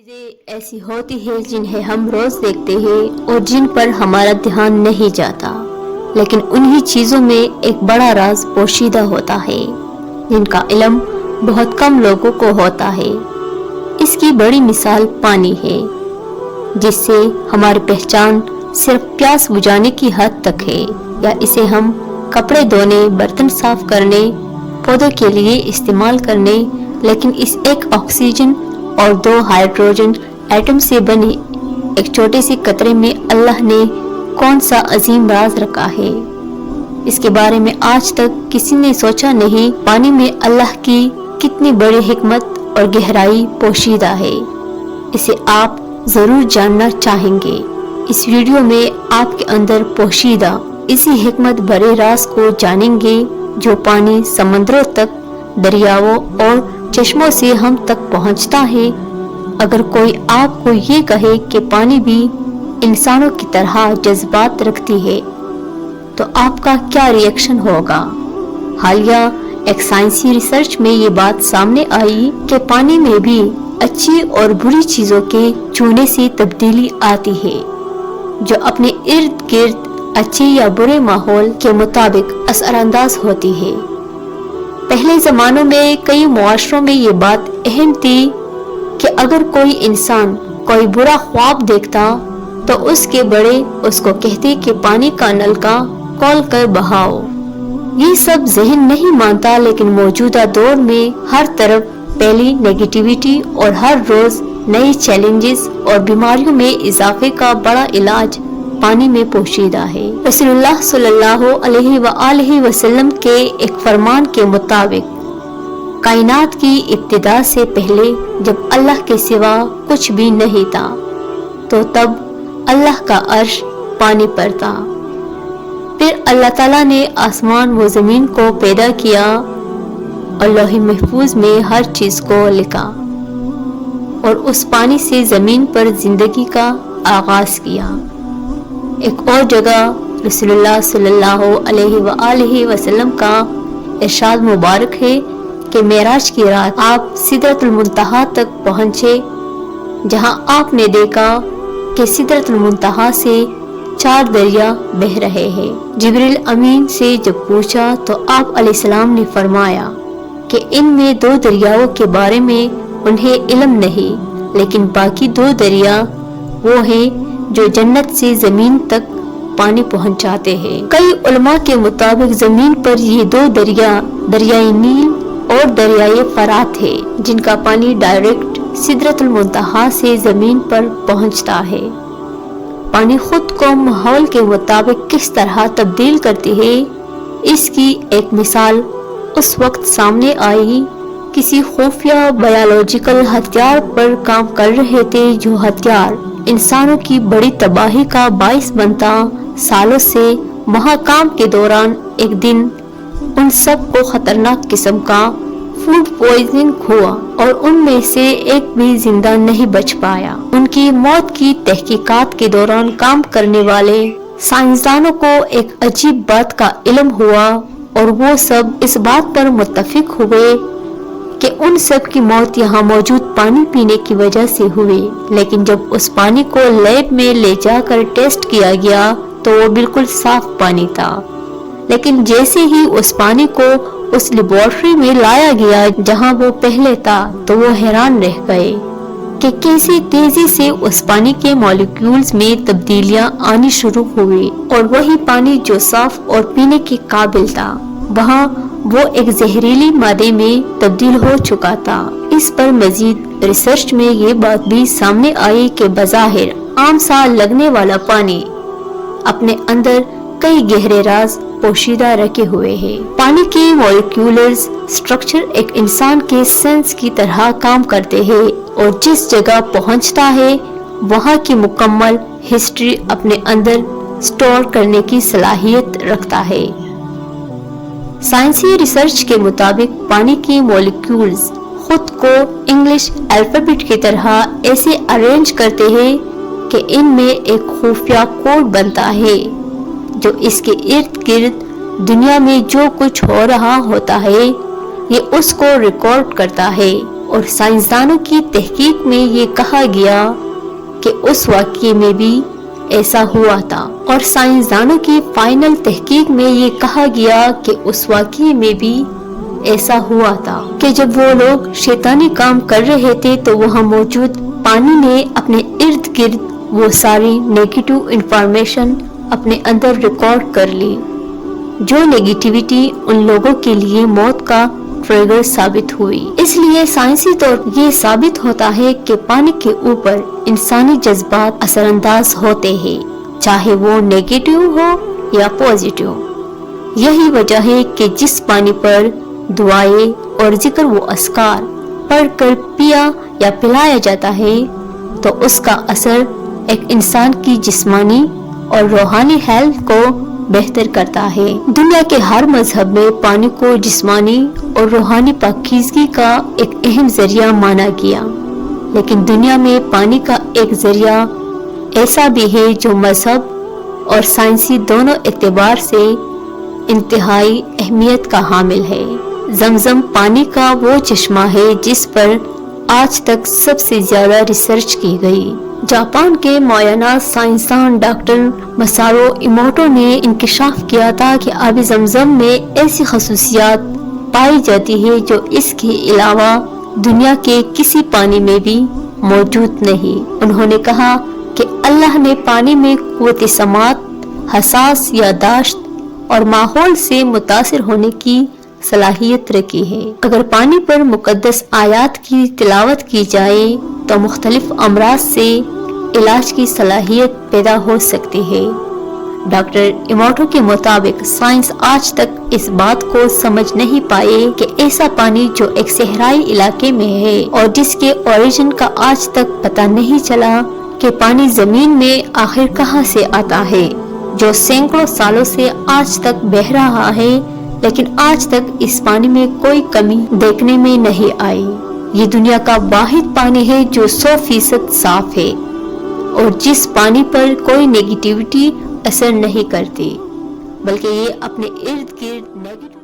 चीजें ऐसी होती हैं जिन्हें हम रोज देखते हैं और जिन पर हमारा ध्यान नहीं जाता, लेकिन उन्हीं चीजों में एक बड़ा राज पोशीदा होता है जिनका इल्म बहुत कम लोगों को होता है। इसकी बड़ी मिसाल पानी है, जिससे हमारी पहचान सिर्फ प्यास बुझाने की हद तक है, या इसे हम कपड़े धोने, बर्तन साफ करने, पौधों के लिए इस्तेमाल करने, लेकिन इस एक ऑक्सीजन और 2 हाइड्रोजन एटम से बने एक छोटे से कतरे में अल्लाह ने कौन सा अजीम राज रखा है, इसके बारे में आज तक किसी ने सोचा नहीं। पानी में अल्लाह की कितनी बड़ी हिकमत और गहराई पोशीदा है, इसे आप जरूर जानना चाहेंगे। इस वीडियो में आपके अंदर पोशीदा इसी हिकमत भरे राज को जानेंगे, जो पानी समंदरों तक, दरियाओं और चश्मों से हम तक पहुंचता है। अगर कोई आपको ये कहे कि पानी भी इंसानों की तरह जज्बात रखती है, तो आपका क्या रिएक्शन होगा? हालिया एक साइंसी रिसर्च में ये बात सामने आई कि पानी में भी अच्छी और बुरी चीजों के छूने से तब्दीली आती है, जो अपने इर्द गिर्द अच्छे या बुरे माहौल के मुताबिक असरअंदाज होती है। पहले जमानों में कई मुआशरों में ये बात अहम थी कि अगर कोई इंसान कोई बुरा ख्वाब देखता तो उसके बड़े उसको कहते कि पानी का नलका खोल कर बहाओ। ये सब जहन नहीं मानता, लेकिन मौजूदा दौर में हर तरफ पहली नेगेटिविटी और हर रोज नए चैलेंजेस और बीमारियों में इजाफे का बड़ा इलाज पानी में पोशीदा है। रसूलुल्लाह सल्लल्लाहु अलैहि वसल्लम के एक फरमान के मुताबिक कायनात की इब्तिदा से पहले जब अल्लाह के सिवा कुछ भी नहीं था, तो तब अल्लाह का अर्श पानी पर था। फिर अल्लाह ताला ने आसमान व जमीन को पैदा किया और लौह महफूज में हर चीज को लिखा, और उस पानी से जमीन पर जिंदगी का आगाज किया। एक और जगह रसूलुल्लाह सल्लल्लाहु अलैहि वसल्लम का इरशाद मुबारक है कि मेराज की रात आप सिदरतुल मुंतहा तक पहुंचे, जहां आपने देखा कि सिदरतुल मुंतहा से 4 दरिया बह रहे हैं। जिब्रील अमीन से जब पूछा तो आप अलैहिस्सलाम ने फरमाया कि इनमें 2 दरियाओं के बारे में उन्हें इल्म नहीं, लेकिन बाकी 2 दरिया वो हैं जो जन्नत से जमीन तक पानी पहुंचाते हैं। कई उलमा के मुताबिक जमीन पर ये 2 दरिया दरियाए नील और दरियाए फरात है, जिनका पानी डायरेक्ट सिदरतुल मुंतहा से जमीन पर पहुंचता है। पानी खुद को माहौल के मुताबिक किस तरह तब्दील करती है, इसकी एक मिसाल उस वक्त सामने आई। किसी खुफिया बायोलॉजिकल हथियार पर काम कर रहे थे, जो हथियार इंसानों की बड़ी तबाही का बाइस बनता। सालों से वहाँ काम के दौरान एक दिन उन सब को खतरनाक किस्म का फूड पॉइजनिंग हुआ और उनमें से एक भी जिंदा नहीं बच पाया। उनकी मौत की तहकीकात के दौरान काम करने वाले साइंसदानों को एक अजीब बात का इल्म हुआ, और वो सब इस बात पर मुत्तफिक हुए कि उन सब की मौत यहाँ मौजूद पानी पीने की वजह से हुई। लेकिन जब उस पानी को लैब में ले जाकर टेस्ट किया गया तो वो बिल्कुल साफ पानी था। लेकिन जैसे ही उस पानी को उस लेबोरेटरी में लाया गया जहाँ वो पहले था, तो वो हैरान रह गए कि कैसे तेजी से उस पानी के मॉलिक्यूल्स में तब्दीलियां आनी शुरू हुई, और वही पानी जो साफ और पीने के काबिल था, वहाँ वो एक जहरीली मादे में तब्दील हो चुका था। इस पर मजीद रिसर्च में ये बात भी सामने आई कि बज़ाहिर आम सा लगने वाला पानी अपने अंदर कई गहरे राज पोशीदा रखे हुए है। पानी के मॉलिक्यूलर्स स्ट्रक्चर एक इंसान के सेंस की तरह काम करते हैं, और जिस जगह पहुंचता है वहाँ की मुकम्मल हिस्ट्री अपने अंदर स्टोर करने की सलाहियत रखता है। साइंसी रिसर्च के मुताबिक पानी के मॉलिक्यूल्स खुद को इंग्लिश अल्फाबेट की तरह ऐसे अरेंज करते हैं कि इनमें एक खुफिया कोड बनता है, जो इसके इर्द गिर्द दुनिया में जो कुछ हो रहा होता है, ये उसको रिकॉर्ड करता है اور سائنسدانوں کی تحقیق میں یہ کہا گیا کہ اس واقعے میں بھی ایسا ہوا تھا، اور سائنسدانوں کی فائنل تحقیق میں یہ کہا گیا کہ اس واقعے میں بھی ایسا ہوا تھا کہ جب وہ لوگ شیطانی کام کر رہے تھے تو وہاں موجود پانی نے اپنے ارد گرد وہ ساری نیگیٹو انفارمیشن اپنے اندر ریکارڈ کر لی، جو نیگیٹیوٹی ان لوگوں کے لیے موت کا ٹریگر ثابت ہوئی۔ اس لیے سائنسی طور پر یہ ثابت ہوتا ہے کہ پانی کے اوپر انسانی جذبات اثر انداز ہوتے ہیں، چاہے وہ نیگیٹو ہو یا پازیٹو۔ یہی وجہ ہے کہ جس پانی پر دعائیں اور ذکر و اذکار پڑھ کر پیا یا پلایا جاتا ہے تو اس کا اثر ایک انسان کی جسمانی اور روحانی ہیلتھ کو بہتر کرتا ہے۔ دنیا کے ہر مذہب میں پانی کو جسمانی اور روحانی پاکیزگی کا ایک اہم ذریعہ مانا گیا، لیکن دنیا میں پانی کا ایک ذریعہ ایسا بھی ہے جو مذہب اور سائنسی دونوں اعتبار سے انتہائی اہمیت کا حامل ہے۔ زمزم پانی کا وہ چشمہ ہے جس پر آج تک سب سے زیادہ ریسرچ کی گئی۔ جاپان کے مویانا سائنسدان ڈاکٹر مسارو ایموٹو نے انکشاف کیا تھا کہ آب زمزم میں ایسی خصوصیات پائی جاتی ہے جو اس کے علاوہ دنیا کے کسی پانی میں بھی موجود نہیں۔ انہوں نے کہا کہ اللہ نے پانی میں قوت سماعت، حساس یادداشت اور ماحول سے متاثر ہونے کی صلاحیت رکھی ہے۔ اگر پانی پر مقدس آیات کی تلاوت کی جائے تو مختلف امراض سے علاج کی صلاحیت پیدا ہو سکتی ہے۔ ڈاکٹر ایموٹو کے مطابق سائنس آج تک اس بات کو سمجھ نہیں پائے کہ ایسا پانی جو ایک صحرائی علاقے میں ہے اور جس کے اوریجن کا آج تک پتہ نہیں چلا کہ پانی زمین میں آخر کہاں سے آتا ہے، جو سینکڑوں سالوں سے آج تک بہہ رہا ہے، لیکن آج تک اس پانی میں کوئی کمی دیکھنے میں نہیں آئی۔ یہ دنیا کا واحد پانی ہے جو 100% صاف ہے اور جس پانی پر کوئی نیگیٹیوٹی اثر نہیں کرتی، بلکہ یہ اپنے ارد گرد نیگیٹو